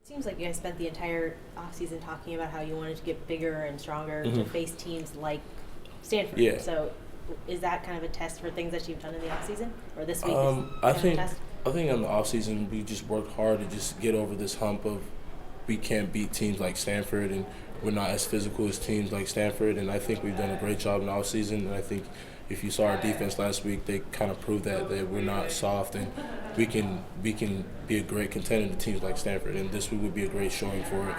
Seems like you guys spent the entire offseason talking about how you wanted to get bigger and stronger to face teams like Stanford. Yeah. So is that kind of a test for things that you've done in the offseason? Or this week is I kind of a think test? I think in the offseason we just worked hard to just get over this hump of we can't beat teams like Stanford and we're not as physical as teams like Stanford, and I think we've done a great job in the offseason. And I think if you saw our defense last week, they kind of proved that we're not soft and we can be a great contender to teams like Stanford, and this week would be a great showing for it.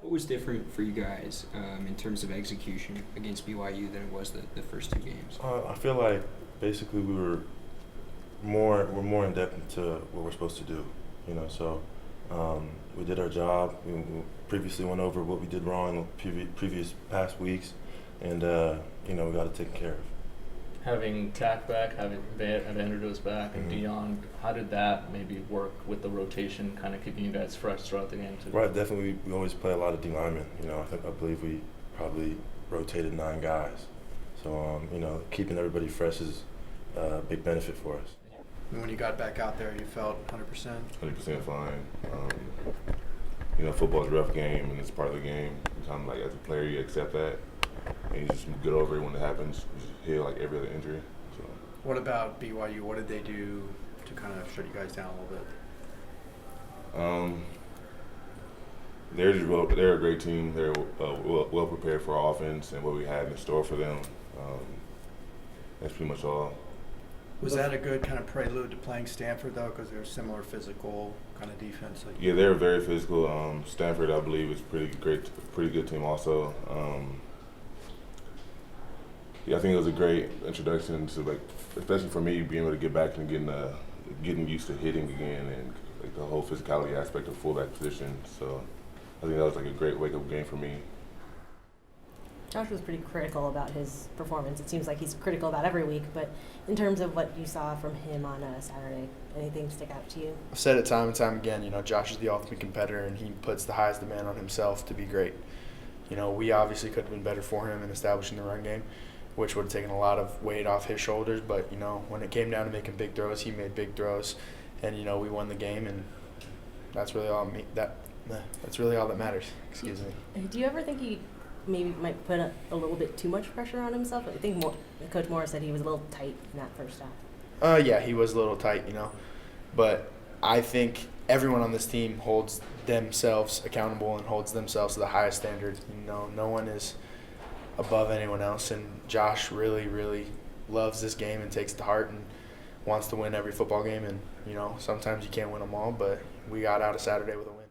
What was different for you guys in terms of execution against BYU than it was the first two games? I feel like basically we're more in depth into what we're supposed to do, So we did our job. We previously went over what we did wrong in the previous past weeks, and we got it taken care of. Having Tack back, having Vanderdoes back, and Mm-hmm. Dion, how did that maybe work with the rotation, kind of keeping you guys fresh throughout the game too? Right, definitely. We always play a lot of D linemen. I believe we probably rotated 9 guys. So keeping everybody fresh is a big benefit for us. And when you got back out there, you felt 100%? 100% fine. Football's a rough game, and it's part of the game. Sometimes, as a player, you accept that, and you just get over it when it happens. You just heal like every other injury. So. What about BYU? What did they do to kind of shut you guys down a little bit? They're a great team. They're well prepared for our offense and what we have in store for them. That's pretty much all. Was that a good kind of prelude to playing Stanford, though, because they're a similar physical kind of defense? Yeah, they're very physical. Stanford, I believe, is pretty good team also. I think it was a great introduction to especially for me, being able to get back and getting used to hitting again and the whole physicality aspect of fullback position. So I think that was a great wake-up game for me. Josh was pretty critical about his performance. It seems like he's critical about every week, but in terms of what you saw from him on Saturday, anything stick out to you? I've said it time and time again, Josh is the ultimate competitor, and he puts the highest demand on himself to be great. We obviously could have been better for him in establishing the run game, which would have taken a lot of weight off his shoulders, but, when it came down to making big throws, he made big throws, and, we won the game, and that's really all that matters. Excuse me. Do you ever think he maybe might put a little bit too much pressure on himself? I think Coach Morris said he was a little tight in that first half. Yeah, he was a little tight, but I think everyone on this team holds themselves accountable and holds themselves to the highest standard. No one is above anyone else, and Josh really, really loves this game and takes it to heart and wants to win every football game, and sometimes you can't win them all, but we got out of Saturday with a win.